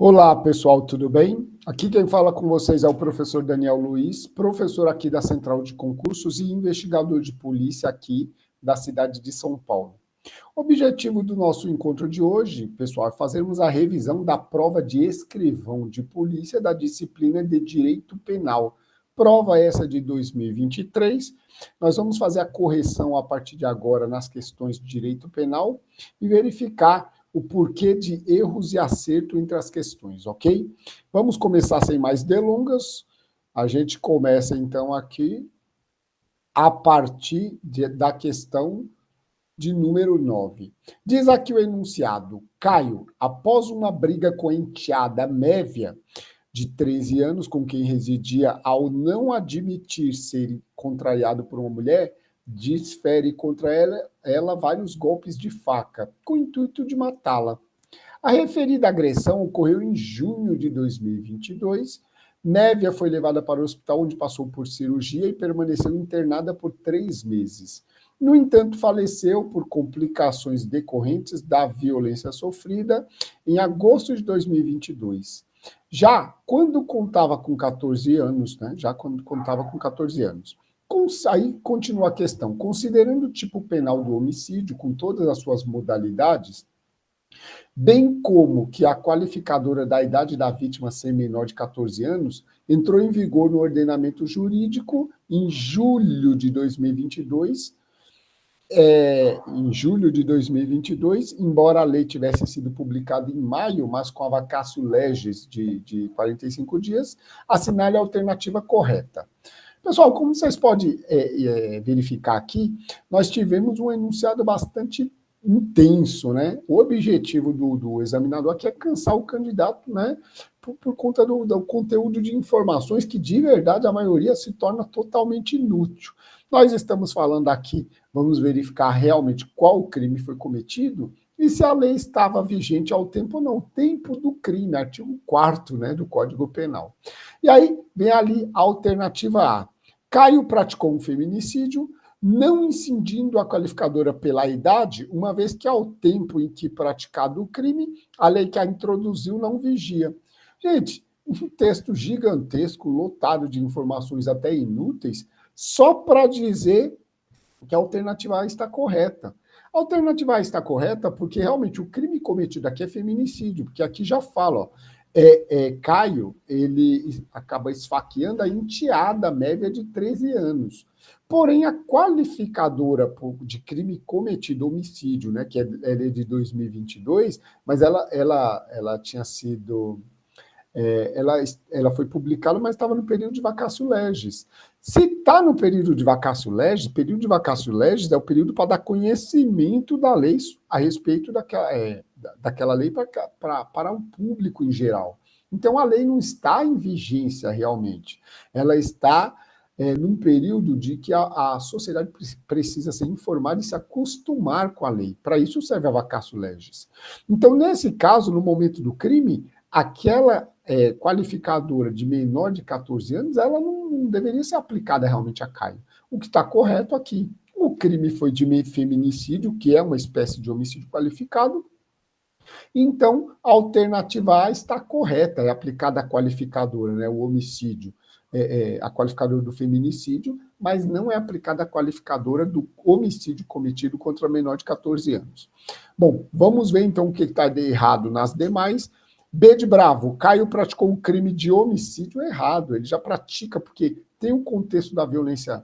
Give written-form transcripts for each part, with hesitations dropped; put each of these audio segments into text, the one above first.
Olá, pessoal, tudo bem? Aqui quem fala com vocês é o professor Daniel Luiz, professor aqui da Central de Concursos e investigador de polícia aqui da cidade de São Paulo. O objetivo do nosso encontro de hoje, pessoal, é fazermos a revisão da prova de escrivão de polícia da disciplina de Direito Penal. Prova essa de 2023. Nós vamos fazer a correção a partir de agora nas questões de direito penal e verificar o porquê de erros e acerto entre as questões, ok? Vamos começar sem mais delongas. A gente começa, então, aqui a partir da questão de número 9. Diz aqui o enunciado: Caio, após uma briga com a enteada Mévia, de 13 anos, com quem residia, ao não admitir ser contrariado por uma mulher, desfere contra ela vários golpes de faca, com o intuito de matá-la. A referida agressão ocorreu em junho de 2022. Mévia foi levada para o hospital, onde passou por cirurgia e permaneceu internada por 3 meses. No entanto, faleceu por complicações decorrentes da violência sofrida em agosto de 2022. Já quando contava com 14 anos, né? Aí continua a questão. Considerando o tipo penal do homicídio, com todas as suas modalidades, bem como que a qualificadora da idade da vítima ser menor de 14 anos, entrou em vigor no ordenamento jurídico em julho de 2022, embora a lei tivesse sido publicada em maio, mas com a vacatio legis de 45 dias, assinale a alternativa correta. Pessoal, como vocês podem verificar aqui, nós tivemos um enunciado bastante intenso, né? O objetivo do examinador aqui é cansar o candidato, né? Por conta do conteúdo de informações que, de verdade, a maioria se torna totalmente inútil. Nós estamos falando aqui, vamos verificar realmente qual crime foi cometido e se a lei estava vigente ao tempo ou não. Tempo do crime, artigo 4º, né, do Código Penal. E aí vem ali a alternativa A. Caio praticou um feminicídio, não incidindo a qualificadora pela idade, uma vez que ao tempo em que praticado o crime, a lei que a introduziu não vigia. Gente, um texto gigantesco, lotado de informações até inúteis, só para dizer que a alternativa A está correta. A alternativa A está correta porque realmente o crime cometido aqui é feminicídio, porque aqui já fala, ó, Caio, ele acaba esfaqueando a enteada média de 13 anos. Porém, a qualificadora de crime cometido, homicídio, né, que é de 2022, mas ela tinha sido... ela foi publicada, mas estava no período de vacatio legis. Se está no período de vacatio legis é o período para dar conhecimento da lei a respeito daquela lei para o público em geral. Então, a lei não está em vigência realmente. Ela está num período de que a sociedade precisa ser informada e se acostumar com a lei. Para isso serve a vacatio legis. Então, nesse caso, no momento do crime, aquela qualificadora de menor de 14 anos, ela não deveria ser aplicada realmente a Caio. O que está correto aqui, o crime foi de feminicídio, que é uma espécie de homicídio qualificado, então a alternativa A está correta, é aplicada a qualificadora, né, o homicídio, a qualificadora do feminicídio, mas não é aplicada a qualificadora do homicídio cometido contra menor de 14 anos. Bom, vamos ver então o que está de errado nas demais. B de bravo, Caio praticou um crime de homicídio errado, ele já pratica, porque tem o contexto da violência,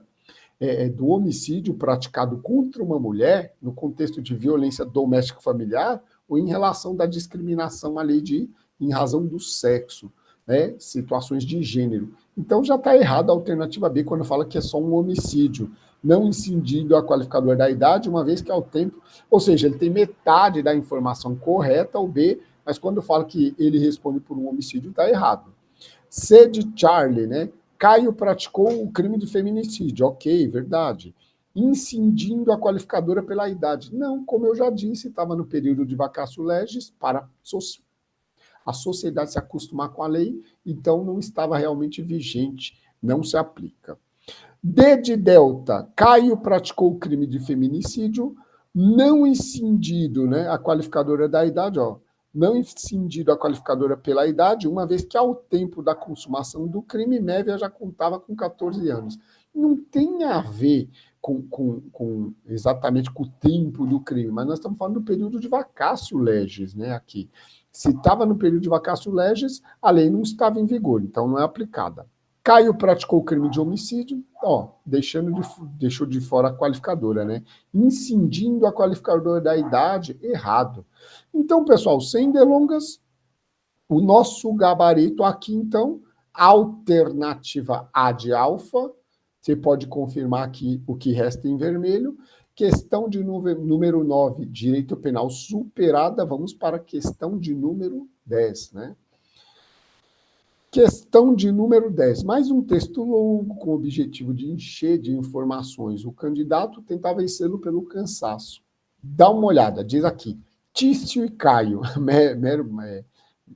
do homicídio praticado contra uma mulher, no contexto de violência doméstica familiar, ou em relação da discriminação ali em razão do sexo, né, situações de gênero. Então já está errado a alternativa B quando fala que é só um homicídio, não incidindo a qualificadora da idade, uma vez que ao tempo, ou seja, ele tem metade da informação correta, o B, mas quando fala que ele responde por um homicídio, está errado. C de Charlie, né? Caio praticou o crime de feminicídio. Ok, verdade. Incidindo a qualificadora pela idade. Não, como eu já disse, estava no período de vacatio legis para a sociedade se acostumar com a lei, então não estava realmente vigente, não se aplica. D de Delta, Caio praticou o crime de feminicídio, não incidido, né, a qualificadora da idade, ó, não incidido a qualificadora pela idade, uma vez que ao tempo da consumação do crime, Mévia já contava com 14 anos. Não tem a ver exatamente com o tempo do crime, mas nós estamos falando do período de vacatio legis, né, aqui. Se estava no período de vacatio legis, a lei não estava em vigor, então não é aplicada. Caio praticou o crime de homicídio, deixou de fora a qualificadora, né? Incidindo a qualificadora da idade, errado. Então, pessoal, sem delongas, o nosso gabarito aqui, então, alternativa A de alfa, você pode confirmar aqui o que resta em vermelho. Questão de número 9, direito penal superada, vamos para a questão de número 10, né? Questão de número 10. Mais um texto longo com o objetivo de encher de informações. O candidato tenta vencê-lo pelo cansaço. Dá uma olhada, diz aqui. Tício e Caio,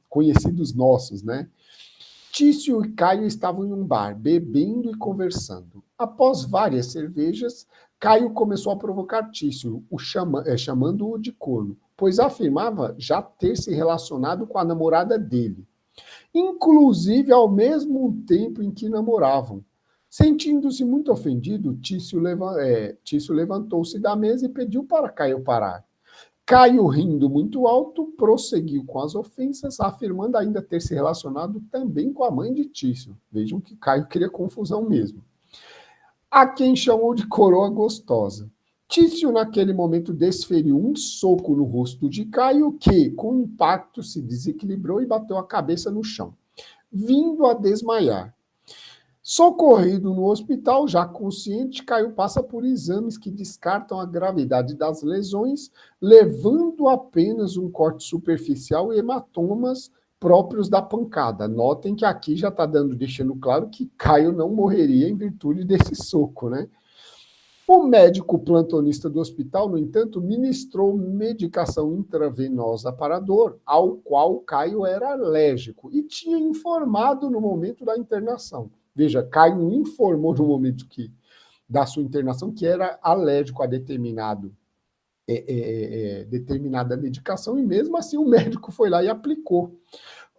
conhecidos nossos, né? Tício e Caio estavam em um bar, bebendo e conversando. Após várias cervejas, Caio começou a provocar Tício, chamando-o de corno, pois afirmava já ter se relacionado com a namorada dele, inclusive ao mesmo tempo em que namoravam. Sentindo-se muito ofendido, Tício levantou-se da mesa e pediu para Caio parar. Caio, rindo muito alto, prosseguiu com as ofensas, afirmando ainda ter se relacionado também com a mãe de Tício. Vejam que Caio queria confusão mesmo. A quem chamou de coroa gostosa. Tício, naquele momento, desferiu um soco no rosto de Caio, que, com impacto, se desequilibrou e bateu a cabeça no chão, vindo a desmaiar. Socorrido no hospital, já consciente, Caio passa por exames que descartam a gravidade das lesões, levando apenas um corte superficial e hematomas próprios da pancada. Notem que aqui já está deixando claro que Caio não morreria em virtude desse soco, né? O médico plantonista do hospital, no entanto, ministrou medicação intravenosa para a dor, ao qual Caio era alérgico e tinha informado no momento da internação. Veja, Caio informou no momento da sua internação que era alérgico a determinada medicação e mesmo assim o médico foi lá e aplicou,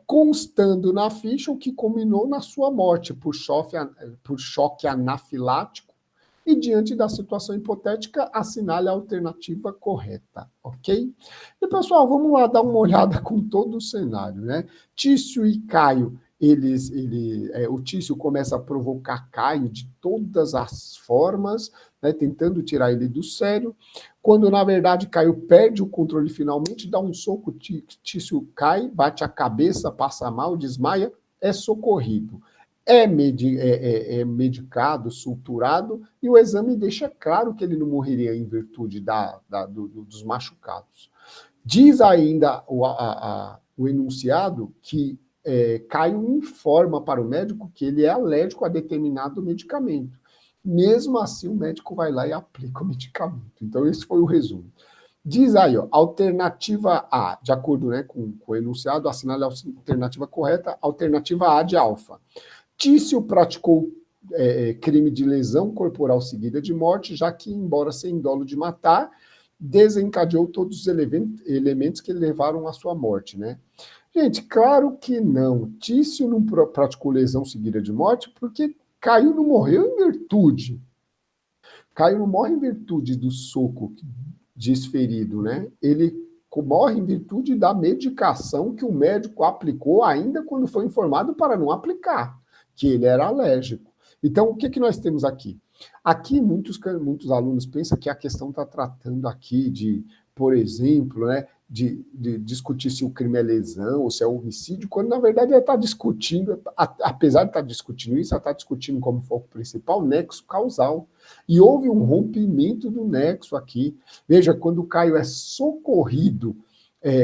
constando na ficha o que culminou na sua morte por choque anafilático. E, diante da situação hipotética, assinale a alternativa correta, ok? E, pessoal, vamos lá dar uma olhada com todo o cenário, né? Tício e Caio, o Tício começa a provocar Caio de todas as formas, né, tentando tirar ele do sério, quando, na verdade, Caio perde o controle finalmente, dá um soco, Tício cai, bate a cabeça, passa mal, desmaia, é socorrido. É medicado, suturado, e o exame deixa claro que ele não morreria em virtude dos machucados. Diz ainda o enunciado que Caio informa para o médico que ele é alérgico a determinado medicamento. Mesmo assim, o médico vai lá e aplica o medicamento. Então, esse foi o resumo. Diz aí, ó, alternativa A, de acordo, né, com o enunciado, assinale a alternativa correta, alternativa A de alfa. Tício praticou crime de lesão corporal seguida de morte, já que, embora sem dolo de matar, desencadeou todos os elementos que levaram à sua morte, né? Gente, claro que não. Tício não praticou lesão seguida de morte porque Caio não morreu em virtude. Caio não morre em virtude do soco desferido, né? Ele morre em virtude da medicação que o médico aplicou ainda quando foi informado para não aplicar, que ele era alérgico. Então, o que nós temos aqui? Aqui, muitos alunos pensam que a questão está tratando aqui de, por exemplo, né, de discutir se o crime é lesão ou se é homicídio, quando, na verdade, ela está discutindo, apesar de estar discutindo isso, ela está discutindo como foco principal o nexo causal. E houve um rompimento do nexo aqui. Veja, quando o Caio é socorrido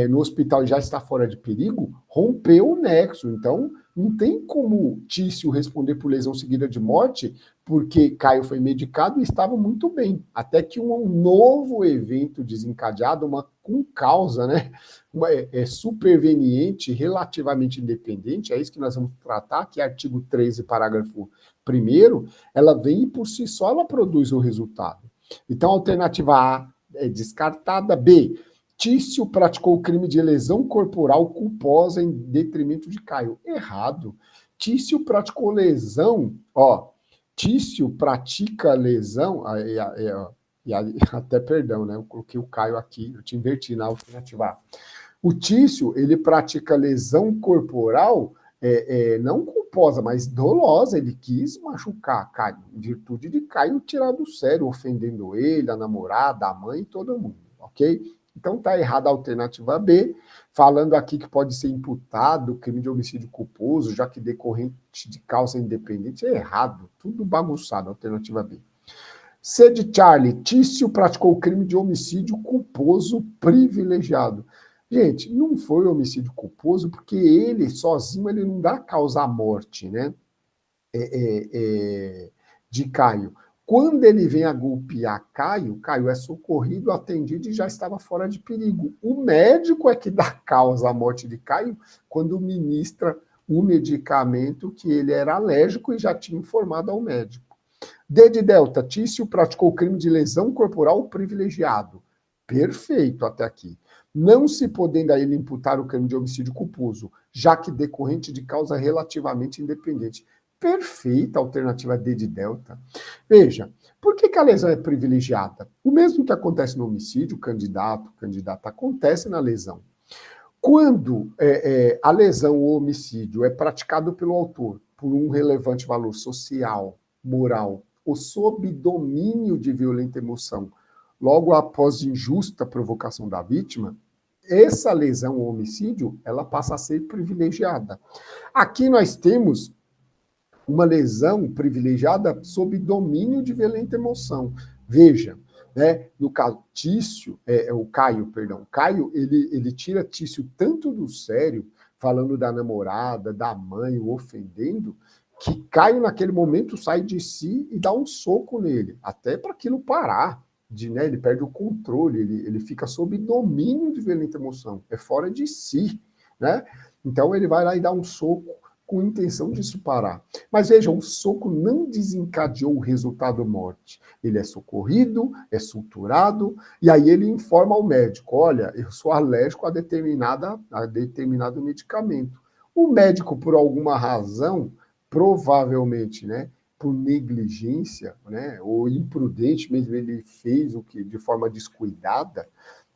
no hospital e já está fora de perigo, rompeu o nexo. Então, não tem como Tício responder por lesão seguida de morte, porque Caio foi medicado e estava muito bem. Até que um novo evento desencadeado, com causa, né? Superveniente, relativamente independente, é isso que nós vamos tratar, que é artigo 13, parágrafo 1º, ela vem e por si só ela produz o resultado. Então, a alternativa A é descartada. B, Tício praticou crime de lesão corporal culposa em detrimento de Caio. Errado. Tício praticou lesão, ó, Tício pratica lesão, até perdão, né? Eu coloquei o Caio aqui, eu te inverti na alternativa A. O Tício, ele pratica lesão corporal não culposa, mas dolosa. Ele quis machucar Caio, em virtude de Caio tirar do sério, ofendendo ele, a namorada, a mãe e todo mundo, ok? Então tá errada a alternativa B, falando aqui que pode ser imputado crime de homicídio culposo, já que decorrente de causa independente. É errado, tudo bagunçado, alternativa B. C de Charlie, Tício praticou o crime de homicídio culposo privilegiado. Gente, não foi homicídio culposo porque ele, sozinho, ele não dá causa à morte, né? De Caio. Quando ele vem a golpear Caio, Caio é socorrido, atendido e já estava fora de perigo. O médico é que dá causa à morte de Caio quando ministra o medicamento que ele era alérgico e já tinha informado ao médico. D de Delta, Tício praticou crime de lesão corporal privilegiado. Perfeito até aqui. Não se podendo a ele imputar o crime de homicídio culposo, já que decorrente de causa relativamente independente. Perfeita a alternativa D de Delta. Veja, por que a lesão é privilegiada? O mesmo que acontece no homicídio, candidata, acontece na lesão. Quando a lesão ou homicídio é praticado pelo autor por um relevante valor social, moral, ou sob domínio de violenta emoção, logo após injusta provocação da vítima, essa lesão ou homicídio, ela passa a ser privilegiada. Aqui nós temos uma lesão privilegiada sob domínio de violenta emoção. Veja, né, no caso, Caio, ele tira Tício tanto do sério, falando da namorada, da mãe, o ofendendo, que Caio, naquele momento, sai de si e dá um soco nele, até para aquilo parar. Ele perde o controle, ele fica sob domínio de violenta emoção, é fora de si, né? Então ele vai lá e dá um soco com intenção disso parar. Mas veja, o soco não desencadeou o resultado morte. Ele é socorrido, é suturado, e aí ele informa ao médico, olha, eu sou alérgico a determinado medicamento. O médico, por alguma razão, provavelmente, né, por negligência, né, ou imprudente mesmo, ele fez o que de forma descuidada,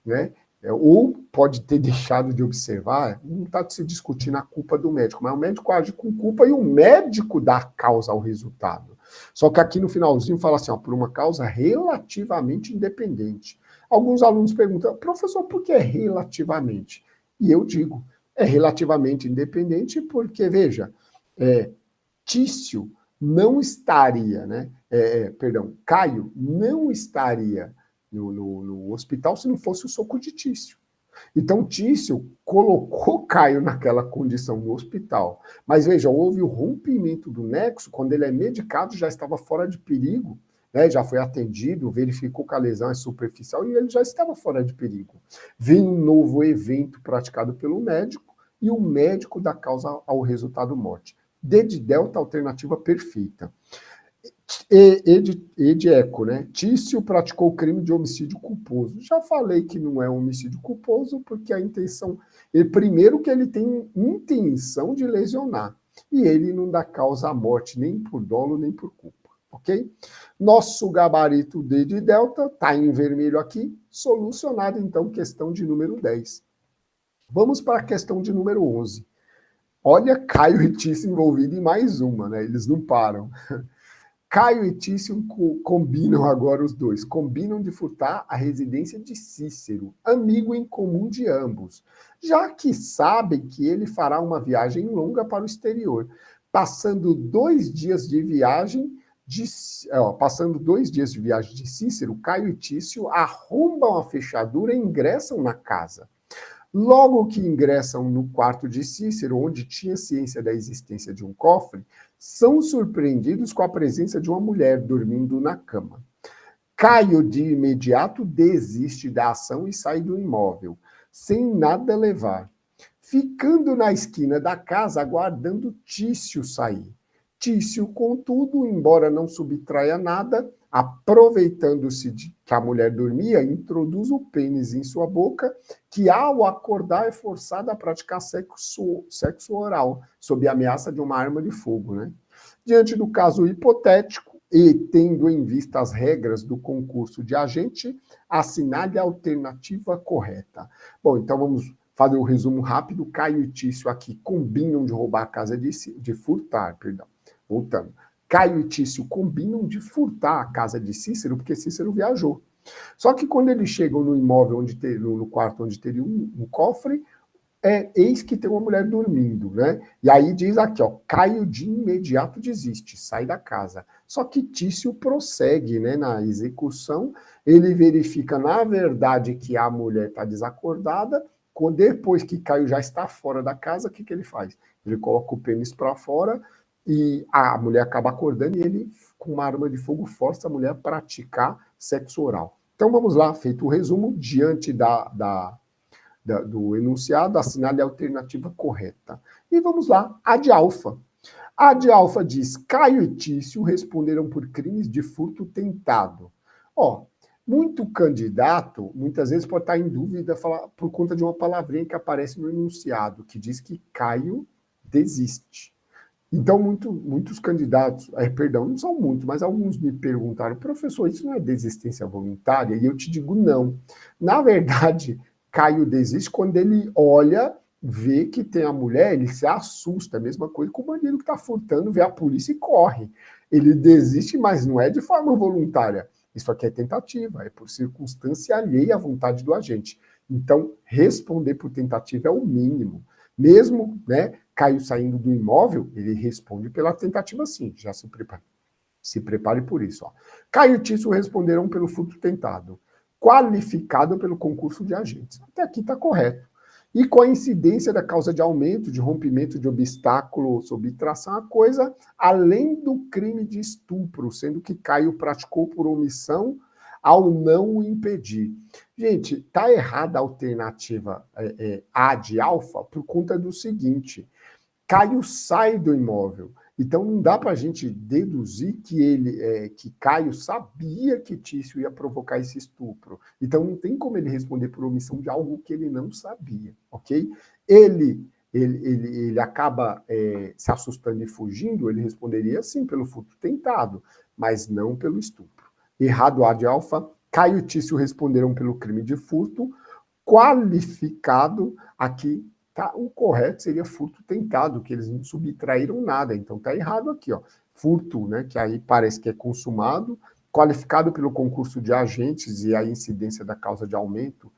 né, ou pode ter deixado de observar, não está se discutindo a culpa do médico, mas o médico age com culpa e o médico dá causa ao resultado. Só que aqui no finalzinho fala assim, ó, por uma causa relativamente independente. Alguns alunos perguntam, professor, por que relativamente? E eu digo, é relativamente independente porque, veja, Tício não estaria, né? Caio não estaria no hospital se não fosse o soco de Tício. Então, Tício colocou Caio naquela condição no hospital. Mas veja, houve o rompimento do nexo, quando ele é medicado, já estava fora de perigo, né? Já foi atendido, verificou que a lesão é superficial e ele já estava fora de perigo. Vem um novo evento praticado pelo médico e o médico dá causa ao resultado morte. D de Delta, alternativa perfeita. E de Eco, né? Tício praticou crime de homicídio culposo. Já falei que não é um homicídio culposo, porque a intenção. Primeiro, que ele tem intenção de lesionar. E ele não dá causa à morte, nem por dolo, nem por culpa. Ok? Nosso gabarito D de Delta está em vermelho aqui. Solucionado, então, questão de número 10. Vamos para a questão de número 11. Olha, Caio e Tício envolvidos em mais uma, né? Eles não param. Caio e Tício combinam agora os dois. Combinam de furtar a residência de Cícero, amigo em comum de ambos, já que sabem que ele fará uma viagem longa para o exterior. Passando 2 dias de viagem de Cícero, Caio e Tício arrombam a fechadura e ingressam na casa. Logo que ingressam no quarto de Cícero, onde tinha ciência da existência de um cofre, são surpreendidos com a presença de uma mulher dormindo na cama. Caio, de imediato, desiste da ação e sai do imóvel, sem nada levar, ficando na esquina da casa aguardando Tício sair. Tício, contudo, embora não subtraia nada, aproveitando-se de que a mulher dormia, introduz o pênis em sua boca, que ao acordar é forçada a praticar sexo oral, sob a ameaça de uma arma de fogo, né? Diante do caso hipotético, e tendo em vista as regras do concurso de agente, assinale a alternativa correta. Bom, então vamos fazer um resumo rápido. Caio e Tício aqui combinam de roubar a casa de furtar, perdão. Voltando. Caio e Tício combinam de furtar a casa de Cícero, porque Cícero viajou. Só que quando eles chegam no imóvel, no quarto onde teria um cofre, eis que tem uma mulher dormindo, né? E aí diz aqui, ó, Caio de imediato desiste, sai da casa. Só que Tício prossegue, né, na execução, ele verifica, na verdade, que a mulher está desacordada, depois que Caio já está fora da casa, o que ele faz? Ele coloca o pênis para fora e a mulher acaba acordando e ele, com uma arma de fogo, força a mulher a praticar sexo oral. Então vamos lá, feito o resumo, diante do enunciado, assinale a alternativa correta. E vamos lá, a de alfa. A de alfa diz, Caio e Tício responderam por crimes de furto tentado. Ó, muito candidato, muitas vezes pode estar em dúvida por conta de uma palavrinha que aparece no enunciado, que diz que Caio desiste. Então, muitos candidatos, perdão, não são muitos, mas alguns me perguntaram, professor, isso não é desistência voluntária? E eu te digo, não. Na verdade, Caio desiste quando ele olha, vê que tem a mulher, ele se assusta, a mesma coisa que o bandido que está furtando, vê a polícia e corre. Ele desiste, mas não é de forma voluntária. Isso aqui é tentativa, é por circunstância alheia à vontade do agente. Então, responder por tentativa é o mínimo. Mesmo, né, Caio saindo do imóvel, ele responde pela tentativa sim, já se prepare. Se prepare por isso. Ó. Caio e Tício responderão pelo furto tentado, qualificado pelo concurso de agentes. Até aqui está correto. E com a incidência da causa de aumento, de rompimento de obstáculo ou subtração, a coisa, além do crime de estupro, sendo que Caio praticou por omissão ao não o impedir. Gente, está errada a alternativa A de alfa por conta do seguinte, Caio sai do imóvel. Então não dá para a gente deduzir que Caio sabia que Tício ia provocar esse estupro. Então não tem como ele responder por omissão de algo que ele não sabia, ok? Ele acaba se assustando e fugindo, ele responderia sim pelo furto tentado, mas não pelo estupro. Errado A de alfa, Caio e Tício responderam pelo crime de furto, qualificado aqui. Tá, o correto seria furto tentado, que eles não subtraíram nada. Então tá errado aqui, ó. Furto, né, que aí parece que é consumado, qualificado pelo concurso de agentes e a incidência da causa de aumento,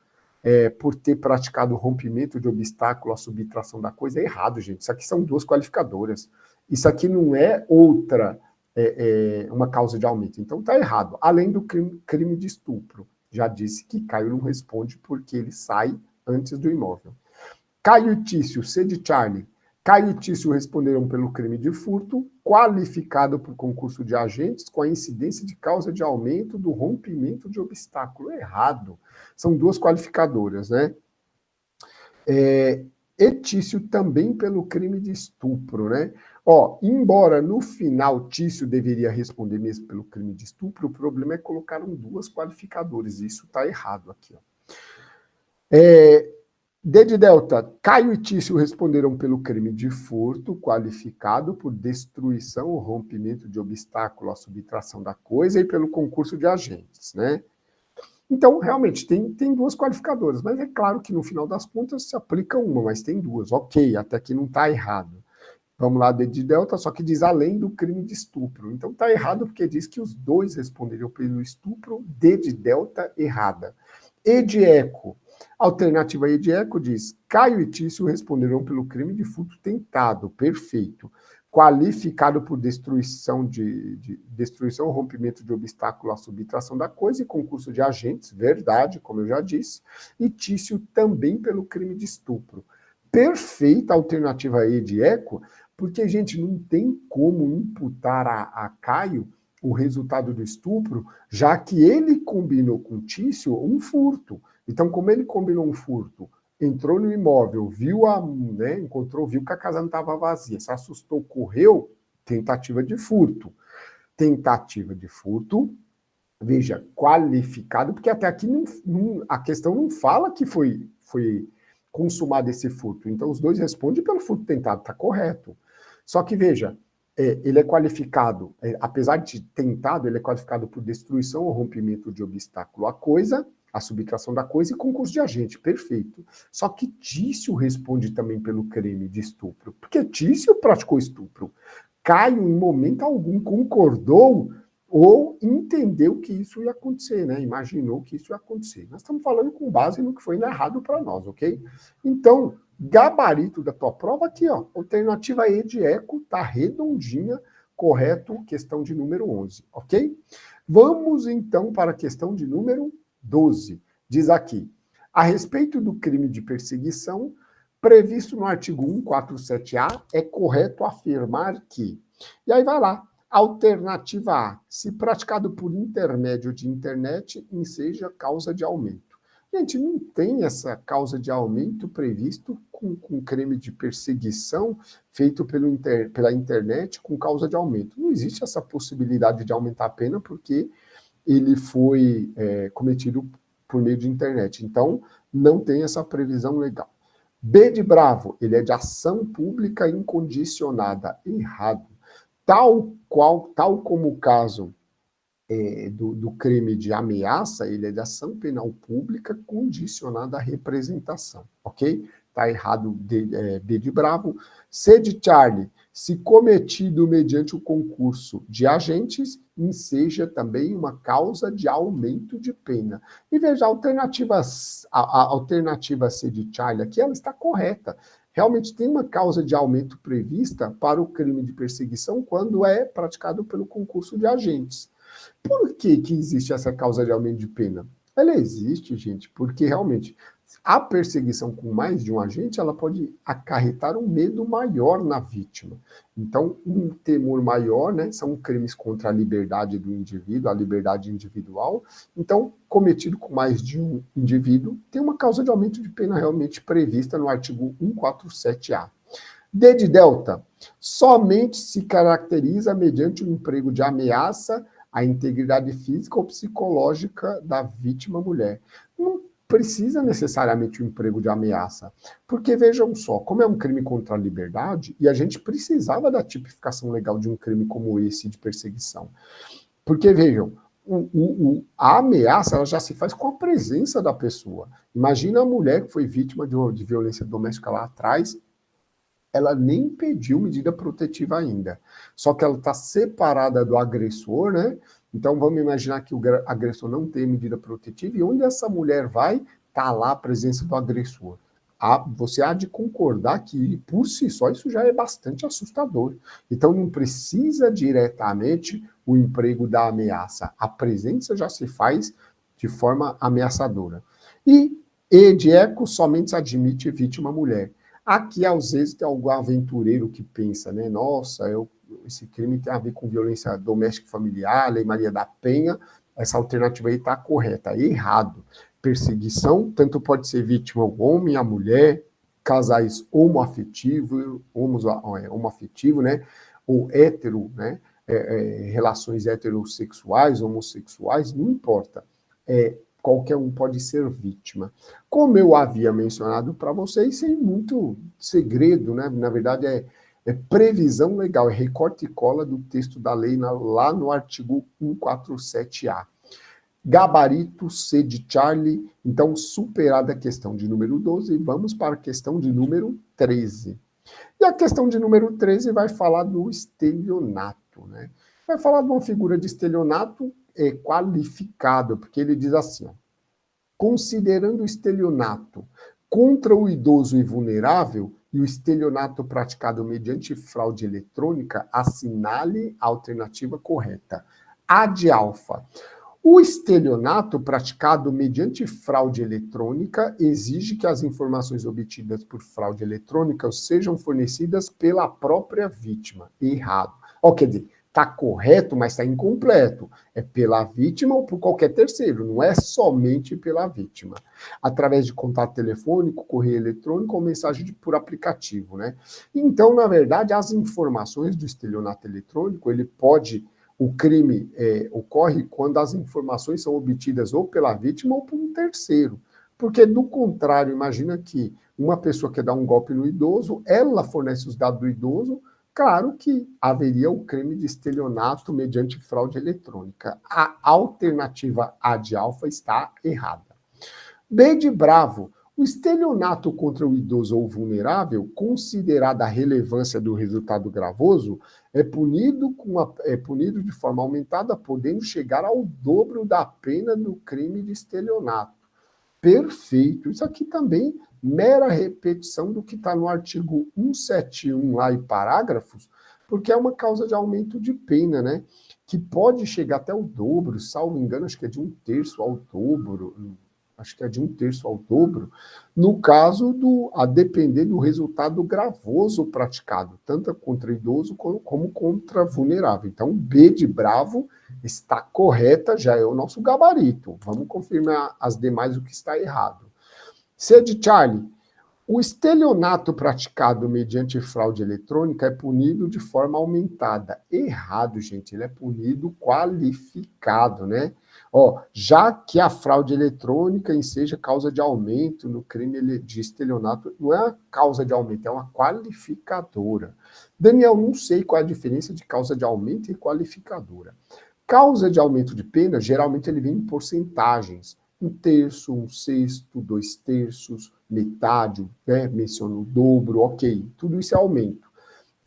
por ter praticado rompimento de obstáculo à subtração da coisa, é errado, gente. Isso aqui são duas qualificadoras. Isso aqui não é outra, uma causa de aumento. Então tá errado. Além do crime de estupro. Já disse que Caio não responde porque ele sai antes do imóvel. Caio e Tício, C de Charlie. Caio e Tício responderam pelo crime de furto, qualificado por concurso de agentes, com a incidência de causa de aumento do rompimento de obstáculo. Errado. São duas qualificadoras, né? E Tício também pelo crime de estupro, né? Ó, embora no final Tício deveria responder mesmo pelo crime de estupro, o problema é que colocaram duas qualificadoras, e isso está errado aqui, ó. D de Delta, Caio e Tício responderam pelo crime de furto, qualificado por destruição ou rompimento de obstáculo à subtração da coisa e pelo concurso de agentes, né? Então, realmente, tem duas qualificadoras, mas é claro que no final das contas se aplica uma, mas tem duas. Ok, até aqui não está errado. Vamos lá, D de Delta, só que diz além do crime de estupro. Então está errado porque diz que os dois responderiam pelo estupro, D de Delta, errada. E de Eco. Alternativa E de Eco diz, Caio e Tício responderam pelo crime de furto tentado, perfeito, qualificado por destruição destruição ou rompimento de obstáculo à subtração da coisa e concurso de agentes, verdade, como eu já disse, e Tício também pelo crime de estupro. Perfeita a alternativa E de Eco, porque, gente, não tem como imputar a Caio o resultado do estupro, já que ele combinou com Tício um furto. Então, como ele combinou um furto, entrou no imóvel, viu viu que a casa não estava vazia, se assustou, correu, tentativa de furto. Tentativa de furto, veja, qualificado, porque até aqui a questão não fala que foi consumado esse furto. Então, os dois respondem pelo furto tentado, está correto. Só que, veja, ele é qualificado, apesar de tentado, ele é qualificado por destruição ou rompimento de obstáculo à coisa, a subtração da coisa e concurso de agente, perfeito. Só que Tício responde também pelo crime de estupro, porque Tício praticou estupro. Caio, em momento algum, concordou ou entendeu que isso ia acontecer, né? Imaginou que isso ia acontecer. Nós estamos falando com base no que foi narrado para nós, ok? Então, gabarito da tua prova aqui, ó. Alternativa E de eco tá redondinha, correto, questão de número 11, ok? Vamos, então, para a questão de número 12. Diz aqui, a respeito do crime de perseguição, previsto no artigo 147-A, é correto afirmar que... E aí vai lá. Alternativa A, se praticado por intermédio de internet, enseja causa de aumento. Gente, não tem essa causa de aumento previsto com crime de perseguição feito pela internet com causa de aumento. Não existe essa possibilidade de aumentar a pena porque ele foi cometido por meio de internet. Então, não tem essa previsão legal. B de bravo, ele é de ação pública incondicionada. Errado. Tal como o caso do crime de ameaça, ele é de ação penal pública condicionada à representação, ok? Está errado B de bravo. C de Charlie, se cometido mediante o concurso de agentes, enseja também uma causa de aumento de pena. E veja, a alternativa C de Charlie aqui, ela está correta. Realmente tem uma causa de aumento prevista para o crime de perseguição quando é praticado pelo concurso de agentes. Por que existe essa causa de aumento de pena? Ela existe, gente, porque realmente a perseguição com mais de um agente, ela pode acarretar um medo maior na vítima. Então, um temor maior, né, são crimes contra a liberdade do indivíduo, a liberdade individual. Então, cometido com mais de um indivíduo, tem uma causa de aumento de pena realmente prevista no artigo 147-A. D de delta, somente se caracteriza mediante o emprego de ameaça à integridade física ou psicológica da vítima mulher. Não precisa necessariamente o emprego de ameaça, porque vejam só, como é um crime contra a liberdade, e a gente precisava da tipificação legal de um crime como esse de perseguição. Porque vejam, a ameaça ela já se faz com a presença da pessoa. Imagina a mulher que foi vítima de violência doméstica lá atrás, ela nem pediu medida protetiva ainda. Só que ela está separada do agressor, né? Então vamos imaginar que o agressor não tem medida protetiva, e onde essa mulher vai, está lá a presença do agressor. Você há de concordar que, por si só, isso já é bastante assustador. Então não precisa diretamente o emprego da ameaça. A presença já se faz de forma ameaçadora. E de eco somente se admite vítima mulher. Aqui, às vezes, tem algum aventureiro que pensa, né? Nossa, esse crime tem a ver com violência doméstica e familiar, Lei Maria da Penha, essa alternativa aí está correta. Errado. Perseguição, tanto pode ser vítima o homem, a mulher, casais homoafetivos, né? Ou hétero, né? Relações heterossexuais, homossexuais, não importa. Qualquer um pode ser vítima. Como eu havia mencionado para vocês, sem muito segredo, né? Na verdade, é previsão legal, é recorte e cola do texto da lei lá no artigo 147-A. Gabarito C de Charlie. Então, superada a questão de número 12, vamos para a questão de número 13. E a questão de número 13 vai falar do estelionato, né? Vai falar de uma figura de estelionato qualificado, porque ele diz assim, ó, considerando o estelionato contra o idoso e vulnerável e o estelionato praticado mediante fraude eletrônica, assinale a alternativa correta. A de alfa. O estelionato praticado mediante fraude eletrônica exige que as informações obtidas por fraude eletrônica sejam fornecidas pela própria vítima. Errado. Quer dizer, está correto, mas está incompleto. É pela vítima ou por qualquer terceiro, não é somente pela vítima. Através de contato telefônico, correio eletrônico ou mensagem por aplicativo, né? Então, na verdade, as informações do estelionato eletrônico, ele pode o crime ocorre quando as informações são obtidas ou pela vítima ou por um terceiro. Porque, do contrário, imagina que uma pessoa quer dar um golpe no idoso, ela fornece os dados do idoso, claro que haveria o crime de estelionato mediante fraude eletrônica. A alternativa A de alfa está errada. B de bravo. O estelionato contra o idoso ou vulnerável, considerada a relevância do resultado gravoso, é punido de forma aumentada, podendo chegar ao dobro da pena do crime de estelionato. Perfeito. Isso aqui também, mera repetição do que está no artigo 171 lá e parágrafos, porque é uma causa de aumento de pena, né? Que pode chegar até o dobro, salvo engano, acho que é de 1/3 ao dobro, no caso a depender do resultado gravoso praticado, tanto contra idoso como contra vulnerável. Então, B de bravo está correta, já é o nosso gabarito. Vamos confirmar as demais o que está errado. C de Charlie. O estelionato praticado mediante fraude eletrônica é punido de forma aumentada. Errado, gente. Ele é punido qualificado, né? Já que a fraude eletrônica seja causa de aumento no crime de estelionato, não é uma causa de aumento, é uma qualificadora. Daniel, não sei qual é a diferença de causa de aumento e qualificadora. Causa de aumento de pena, geralmente ele vem em porcentagens. 1/3, 1/6, 2/3, metade, né? Menciona o dobro, ok. Tudo isso é aumento.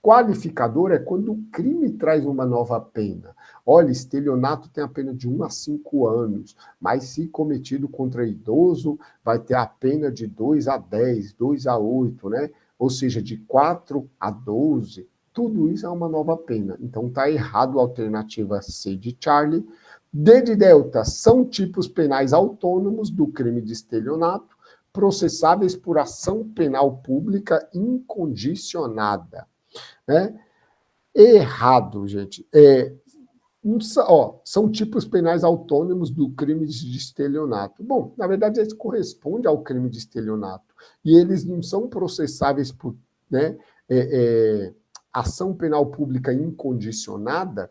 Qualificador é quando o crime traz uma nova pena. Olha, estelionato tem a pena de 1 a 5 anos, mas se cometido contra idoso, vai ter a pena de 2 a 10, 2 a 8, né? Ou seja, de 4 a 12. Tudo isso é uma nova pena. Então, está errado a alternativa C de Charlie. D de Delta, são tipos penais autônomos do crime de estelionato, processáveis por ação penal pública incondicionada. Né? Errado, gente. São tipos penais autônomos do crime de estelionato. Bom, na verdade, eles correspondem ao crime de estelionato. E eles não são processáveis por, né, ação penal pública incondicionada.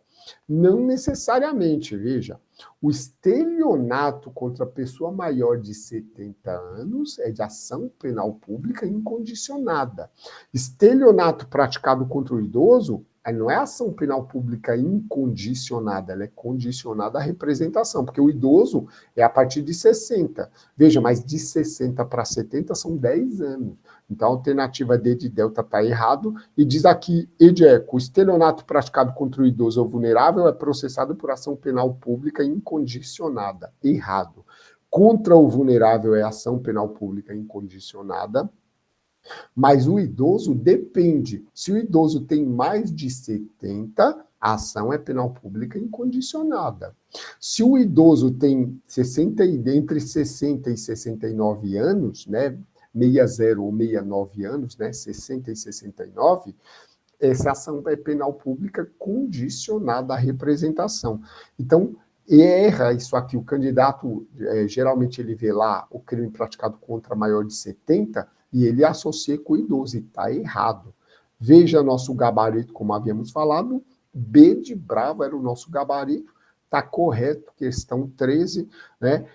Não necessariamente, veja. O estelionato contra a pessoa maior de 70 anos é de ação penal pública incondicionada. Estelionato praticado contra o idoso não é ação penal pública incondicionada, ela é condicionada à representação, porque o idoso é a partir de 60. Veja, mas de 60 para 70 são 10 anos. Então, a alternativa D de Delta está errado, e diz aqui, E de Eco, o estelionato praticado contra o idoso ou vulnerável é processado por ação penal pública incondicionada. Errado. Contra o vulnerável é ação penal pública incondicionada, mas o idoso depende. Se o idoso tem mais de 70, a ação é penal pública incondicionada. Se o idoso tem entre 60 e 69 anos, né, 60 ou 69 anos, né, 60 e 69, essa ação é penal pública condicionada à representação. Então, erra isso aqui. O candidato, geralmente, ele vê lá o crime praticado contra maior de 70 e ele associa com o idoso, e está errado. Veja nosso gabarito, como havíamos falado, B de bravo era o nosso gabarito, está correto, questão 13, né?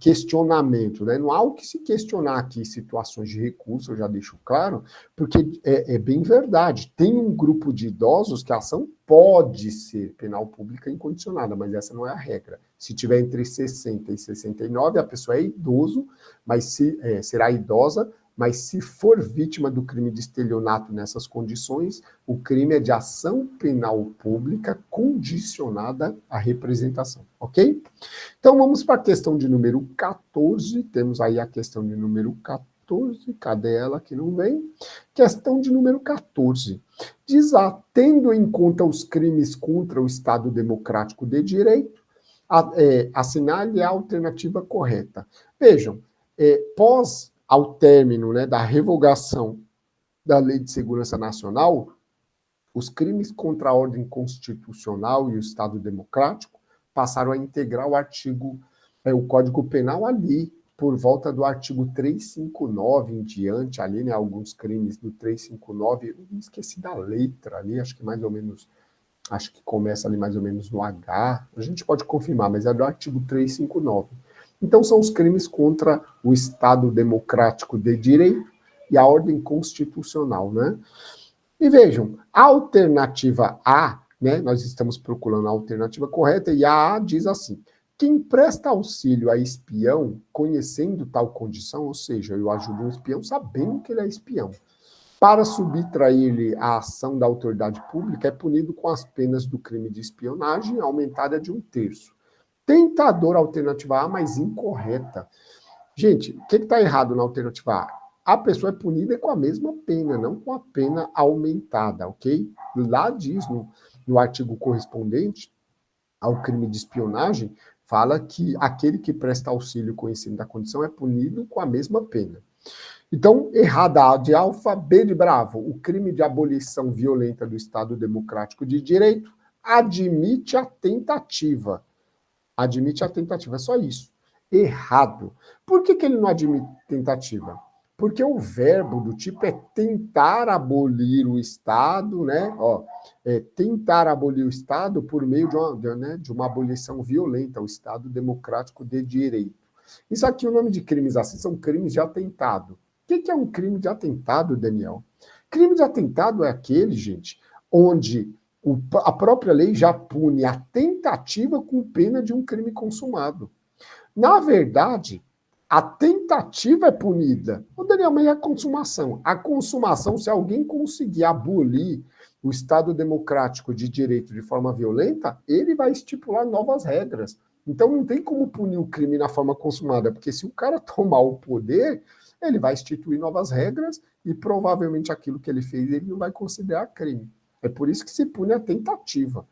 Questionamento, né? Não há o que se questionar aqui, situações de recurso, eu já deixo claro, porque é bem verdade. Tem um grupo de idosos que a ação pode ser penal pública incondicionada, mas essa não é a regra. Se tiver entre 60 e 69, a pessoa é idoso, mas será idosa, mas se for vítima do crime de estelionato nessas condições, o crime é de ação penal pública condicionada à representação, ok? Então, vamos para a questão de número 14. Temos aí a questão de número 14. Cadê ela que não vem? Questão de número 14. Diz lá, tendo em conta os crimes contra o Estado Democrático de Direito, assinale a alternativa correta. Vejam, ao término, né, da revogação da Lei de Segurança Nacional, os crimes contra a ordem constitucional e o Estado Democrático passaram a integrar o Código Penal ali, por volta do artigo 359 em diante, ali, né, alguns crimes do 359, eu me esqueci da letra ali, acho que mais ou menos acho que começa ali mais ou menos no H, a gente pode confirmar, mas é do artigo 359. Então, são os crimes contra o Estado democrático de direito e a ordem constitucional, né? E vejam, a alternativa A, né, nós estamos procurando a alternativa correta, e a diz assim: quem presta auxílio a espião, conhecendo tal condição, ou seja, eu ajudo um espião sabendo que ele é espião, para subtrair-lhe a ação da autoridade pública, é punido com as penas do crime de espionagem, aumentada de 1/3. Tentador, alternativa A, mas incorreta. Gente, o que está errado na alternativa A? A pessoa é punida com a mesma pena, não com a pena aumentada, ok? Lá diz, no artigo correspondente ao crime de espionagem, fala que aquele que presta auxílio conhecendo da condição é punido com a mesma pena. Então, errada A de alfa, B de bravo. O crime de abolição violenta do Estado Democrático de Direito admite a tentativa. Admite a tentativa, é só isso. Errado. Por que ele não admite tentativa? Porque o verbo do tipo é tentar abolir o Estado, né? Tentar abolir o Estado por meio de uma abolição violenta, o Estado Democrático de Direito. Isso aqui, o nome de crimes assim, são crimes de atentado. O que é um crime de atentado, Daniel? Crime de atentado é aquele, gente, onde a própria lei já pune a tentativa com pena de um crime consumado. Na verdade, a tentativa é punida. O Daniel, mas é a consumação. A consumação, se alguém conseguir abolir o Estado Democrático de Direito de forma violenta, ele vai estipular novas regras. Então não tem como punir o crime na forma consumada, porque se o cara tomar o poder, ele vai instituir novas regras e provavelmente aquilo que ele fez ele não vai considerar crime. É por isso que se pune a tentativa.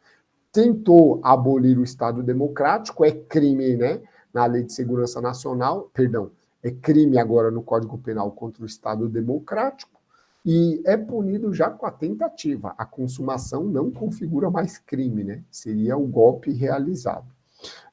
Tentou abolir o Estado Democrático, é crime, né? Na Lei de Segurança Nacional, perdão, é crime agora no Código Penal contra o Estado Democrático e é punido já com a tentativa. A consumação não configura mais crime, né? Seria o golpe realizado.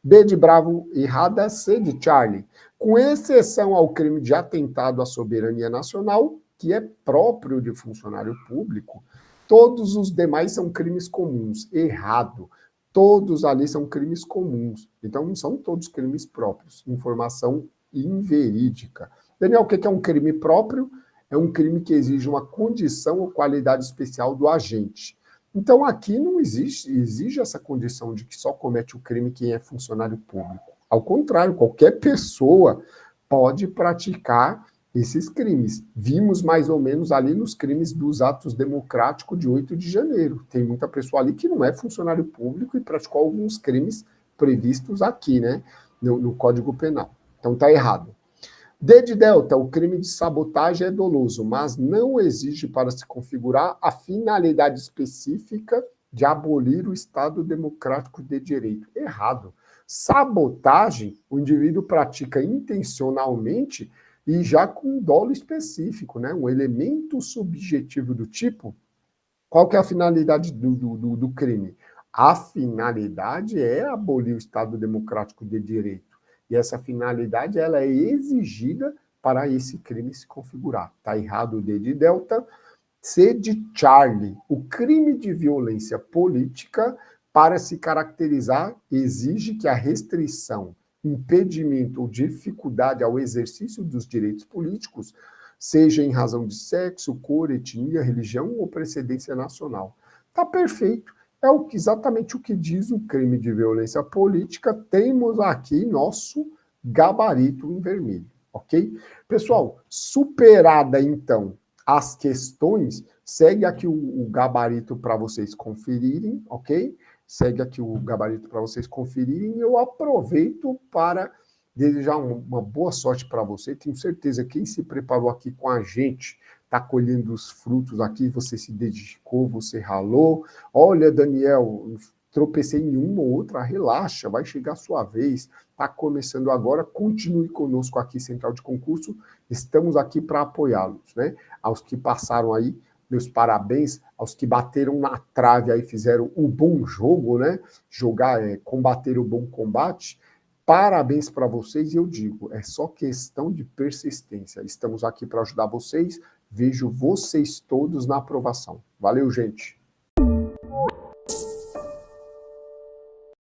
B de bravo, errada. C de Charlie. Com exceção ao crime de atentado à soberania nacional, que é próprio de funcionário público, todos os demais são crimes comuns. Errado. Todos ali são crimes comuns. Então, não são todos crimes próprios. Informação inverídica. Daniel, o que é um crime próprio? É um crime que exige uma condição ou qualidade especial do agente. Então, aqui não exige essa condição de que só comete o crime quem é funcionário público. Ao contrário, qualquer pessoa pode praticar esses crimes. Vimos mais ou menos ali nos crimes dos atos democráticos de 8 de janeiro. Tem muita pessoa ali que não é funcionário público e praticou alguns crimes previstos aqui, né, no Código Penal. Então, tá errado. D de delta, o crime de sabotagem é doloso, mas não exige para se configurar a finalidade específica de abolir o Estado Democrático de Direito. Errado. Sabotagem, o indivíduo pratica intencionalmente e já com dolo específico, né? Um elemento subjetivo do tipo. Qual que é a finalidade do crime? A finalidade é abolir o Estado Democrático de Direito. E essa finalidade ela é exigida para esse crime se configurar. Está errado o D de delta. C de Charlie. O crime de violência política, para se caracterizar, exige que a restrição, impedimento ou dificuldade ao exercício dos direitos políticos seja em razão de sexo, cor, etnia, religião ou precedência nacional. Está perfeito. É exatamente o que diz o crime de violência política. Temos aqui nosso gabarito em vermelho, ok? Pessoal, superada então as questões, segue aqui o gabarito para vocês conferirem, ok? Segue aqui o gabarito para vocês conferirem. Eu aproveito para desejar uma boa sorte para você. Tenho certeza que quem se preparou aqui com a gente está colhendo os frutos aqui, você se dedicou, você ralou. Olha, Daniel, tropecei em uma ou outra, relaxa, vai chegar a sua vez. Está começando agora, continue conosco aqui, Central de Concurso. Estamos aqui para apoiá-los, né? Aos que passaram aí, meus parabéns. Aos que bateram na trave aí, fizeram o bom jogo, né? Combater o bom combate. Parabéns para vocês e eu digo, é só questão de persistência. Estamos aqui para ajudar vocês. Vejo vocês todos na aprovação. Valeu, gente!